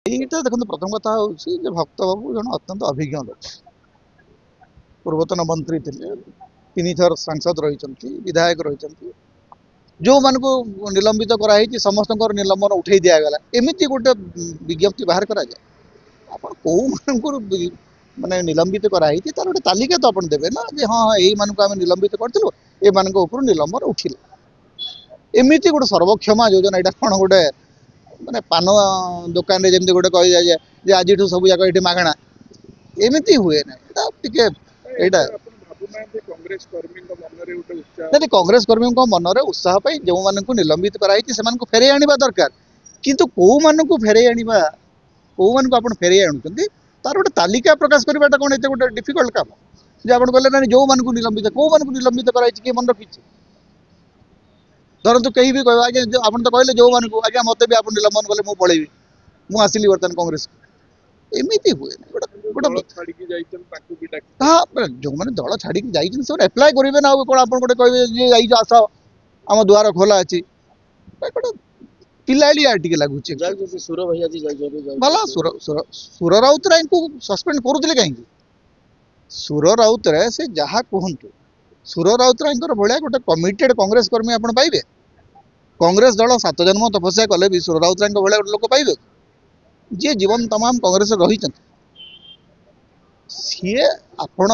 এইটা দেখନ୍ତୁ ପ୍ରଥମ କଥା ହେଉଛି ଯେ ଭକ୍ତ ବାବୁ ଜଣେ ଅତ୍ୟନ୍ତ ଅଭିଜ୍ଞ ଲୋକ। ପୂର୍ବତନ ମନ୍ତ୍ରୀ ଥିଲେ, 3 ଥର ସାଂସଦ ରହିଛନ୍ତି, ବିଧାୟକ ରହିଛନ୍ତି। ଯେଉଁମାନଙ୍କୁ ନିଲମ୍ବିତ କରାହେଇଛି ସମସ୍ତଙ୍କର ନିଲମ୍ବନ ଉଠେଇ ଦିଆଗଲା। ଏମିତି ଗୋଟେ ବିଜ୍ଞପ୍ତି ବାହାର କରାଯାଏ। ଆପଣ କୋଉମାନଙ୍କୁ ମାନେ ନିଲମ୍ବିତ କରାହେଇଛି ତାର ଗୋଟେ ତାଲିକା ତ ଆପଣ ଦେବେ ନା ଯେ ହଁ ଏଇମାନଙ୍କୁ ଆମେ ନିଲମ୍ବିତ କରିଥିଲୁ, ଏମାନଙ୍କ ଉପରୁ ନିଲମ୍ବନ ଉଠିଲା। ଏମିତି ଗୋଟେ ସର୍ବକ୍ଷମା ଯୋଜନା, ଏଇଟା କ'ଣ ଗୋଟେ ମାନେ ପାନ ଦୋକାନରେ ଯେମିତି ଗୋଟେ କହିଯାଏ ଯେ ଆଜିଠୁ ସବୁ ଯାକ ଏଠି ମାଗଣା, ଏମିତି ହୁଏ ନାହିଁ। ଏଇଟା ଟିକେ ଏଇଟା ଯଦି କଂଗ୍ରେସ କର୍ମୀଙ୍କ ମନରେ ଉତ୍ସାହ ପାଇଁ ଯେଉଁମାନଙ୍କୁ ନିଲମ୍ବିତ କରାଯାଇଛି ସେମାନଙ୍କୁ ଫେରେଇ ଆଣିବା ଦରକାର। କିନ୍ତୁ କୋଉମାନଙ୍କୁ ଫେରେଇ ଆଣିବା, କୋଉମାନଙ୍କୁ ଆପଣ ଫେରେଇ ଆଣୁଛନ୍ତି ତାର ଗୋଟେ ତାଲିକା ପ୍ରକାଶ କରିବାଟା କ'ଣ ଏତେ ଗୋଟେ ଡିଫିକଲ୍ଟ କାମ ଯେ ଆପଣ କହିଲେ ନା ଯେଉଁମାନଙ୍କୁ ନିଲମ୍ବିତ, କୋଉମାନଙ୍କୁ ନିଲମ୍ବିତ କରାଯାଇଛି କିଏ ମନେ ରଖିଛି? ଧରନ୍ତୁ କେହି ବି କହିବ ଆଜ୍ଞା ଆପଣ ତ କହିଲେ ଯେଉଁମାନଙ୍କୁ, ଆଜ୍ଞା ମୋତେ ବି ଆପଣ ନିଲମ୍ବନ କଲେ ମୁଁ ପଳେଇବି, ମୁଁ ଆସିଲି ବର୍ତ୍ତମାନ କଂଗ୍ରେସକୁ। ଏମିତି ହୁଏ ଗୋଟେ ଯେଉଁମାନେ ଦଳ ଛାଡ଼ିକି ଯାଇଛନ୍ତି ସେମାନେ ଆପ୍ଲାଏ କରିବେ ନା। ଆଉ କ'ଣ ଆପଣ ଗୋଟେ କହିବେ ଯେ ଯାଇଛ ଆସ ଆମ ଦ୍ୱାର ଖୋଲା ଅଛି? ଗୋଟେ ପିଲାଳିଆ ଟିକେ ଲାଗୁଛି। ଭଲ ସୁର ରାଉତରାୟଙ୍କୁ ସସ୍ପେଣ୍ଡ କରୁଥିଲେ କାହିଁକି? ସୁର ରାଉତରାୟ ସେ ଯାହା କୁହନ୍ତୁ, ସୁର ରାଉତରାୟଙ୍କର ଭଳିଆ ଗୋଟେ କମିଟେଡ୍ କଂଗ୍ରେସ କର୍ମୀ ଆପଣ ପାଇବେ? କଂଗ୍ରେସ ଦଳ 7 ଜନ୍ମ ତପସ୍ୟା କଲେ ବି ସୁର ରାଉତରାୟଙ୍କ ଭଳିଆ ଗୋଟେ ଲୋକ ପାଇବେ ଯିଏ ଜୀବନ ତମାମ କଂଗ୍ରେସରେ ରହିଛନ୍ତି? ସିଏ ଆପଣ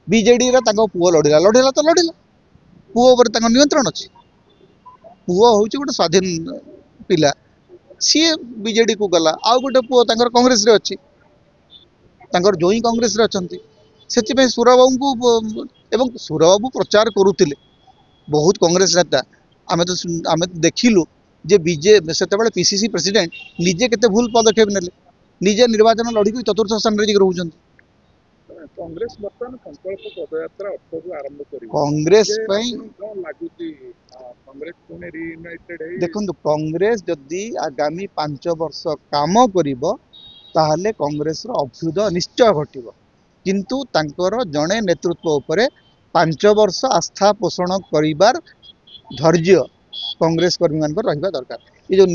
ବିଜେଡିରେ ତାଙ୍କ ପୁଅ ଲଢ଼ିଲା ତ ଲଢ଼ିଲା, ପୁଅ ଉପରେ ତାଙ୍କ ନିୟନ୍ତ୍ରଣ ଅଛି। ପୁଅ ହେଉଛି ଗୋଟେ ସ୍ୱାଧୀନ ପିଲା, ସିଏ ବିଜେଡିକୁ ଗଲା, ଆଉ ଗୋଟେ ପୁଅ ତାଙ୍କର କଂଗ୍ରେସରେ ଅଛି, ତାଙ୍କର ଜୋଇଁ କଂଗ୍ରେସରେ ଅଛନ୍ତି। ସେଥିପାଇଁ ସୁରବାବୁଙ୍କୁ, ଏବଂ ସୁରବାବୁ ପ୍ରଚାର କରୁଥିଲେ ବହୁତ କଂଗ୍ରେସ ନେତା। ଆମେ ଦେଖିଲୁ ଯେ ସେତେବେଳେ ପିସିସି ପ୍ରେସିଡେଣ୍ଟ ନିଜେ କେତେ ଭୁଲ ପଦକ୍ଷେପ ନେଲେ, ନିଜେ ନିର୍ବାଚନ ଲଢ଼ିକି 4ର୍ଥ ସ୍ଥାନରେ ଯାଇକି ରହୁଛନ୍ତି। କଂଗ୍ରେସ ବର୍ତ୍ତମାନ ସଂକଳ୍ପ ପଦଯାତ୍ରା ଅଠରୁ ଆରମ୍ଭ କରିବ। କଂଗ୍ରେସ ପାଇଁ କ'ଣ ଲାଗୁଛି କଂଗ୍ରେସ ପୁଣି ରିୟୁନାଇଟେଡ ହେଇ? ଦେଖନ୍ତୁ, କଂଗ୍ରେସ ଯଦି ଆଗାମୀ 5 ବର୍ଷ କାମ କରିବ ତାହେଲେ କଂଗ୍ରେସର ଅଭ୍ୟୁଦୟ ନିଶ୍ଚୟ ଘଟିବ। କିନ୍ତୁ ତାଙ୍କର ଜଣେ ନେତୃତ୍ୱ ଉପରେ 5 ବର୍ଷ ଆସ୍ଥା ପୋଷଣ କରିବାର ଧୈର୍ଯ୍ୟ କଂଗ୍ରେସ କର୍ମୀମାନଙ୍କର ରହିବା ଦରକାର। ଏ ଯେଉଁ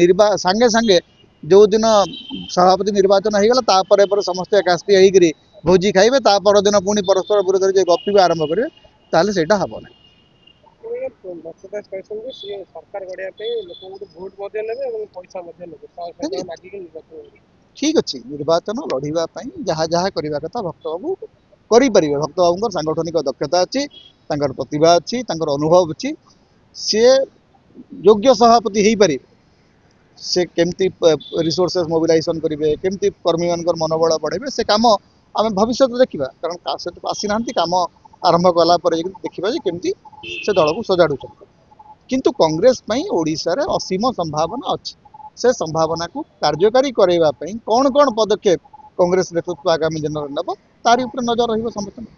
ସାଙ୍ଗେ ସାଙ୍ଗେ ଯେଉଁଦିନ ସଭାପତି ନିର୍ବାଚନ ହେଇଗଲା ତାପରେ ସମସ୍ତେ ଏକାସ୍ତି ହେଇକରି ଭୋଜି ଖାଇବେ, ତା ପରଦିନ ପୁଣି ପରସ୍ପର ବିରୋଧରେ ଯେ ଗପିବା ଆରମ୍ଭ କରିବେ, ତାହେଲେ ସେଇଟା ହେବ ନାହିଁ। ସରକାର ଗଢ଼ିବା ପାଇଁ ଲୋକଙ୍କୁ ଭୋଟ ମଧ୍ୟ ନେବେ ଏବଂ ପଇସା ମଧ୍ୟ ନେବେ, ଠିକ୍ ଅଛି, ନିର୍ବାଚନ ଲଢ଼ିବା ପାଇଁ ଯାହା ଯାହା କରିବା କଥା ଭକ୍ତବାବୁ କରିପାରିବେ। ଭକ୍ତବାବୁଙ୍କର ସାଂଗଠନିକ ଦକ୍ଷତା ଅଛି, ତାଙ୍କର ପ୍ରତିଭା ଅଛି, ତାଙ୍କର ଅନୁଭବ ଅଛି, ସିଏ ଯୋଗ୍ୟ ସଭାପତି ହେଇପାରିବେ। ସେ କେମିତି ରିସୋର୍ସେସ୍ ମୋବିଲାଇଜେସନ୍ କରିବେ, କେମିତି କର୍ମୀମାନଙ୍କର ମନୋବଳ ବଢ଼ାଇବେ, ସେ କାମ ଆମେ ଭବିଷ୍ୟତରେ ଦେଖିବା। କାରଣ ସେଠୁ ଆସିନାହାନ୍ତି, କାମ ଆରମ୍ଭ କଲା ପରେ ଦେଖିବା ଯେ କେମିତି ସେ ଦଳକୁ ସଜାଡ଼ୁଛନ୍ତି। କିନ୍ତୁ କଂଗ୍ରେସ ପାଇଁ ଓଡ଼ିଶାରେ ଅସୀମ ସମ୍ଭାବନା ଅଛି। ସେ ସମ୍ଭାବନାକୁ କାର୍ଯ୍ୟକାରୀ କରାଇବା ପାଇଁ କ'ଣ କ'ଣ ପଦକ୍ଷେପ କଂଗ୍ରେସ ନେତୃତ୍ୱ ଆଗାମୀ ଦିନରେ ନେବ ତାରି ଉପରେ ନଜର ରହିବ ସମସ୍ତଙ୍କର।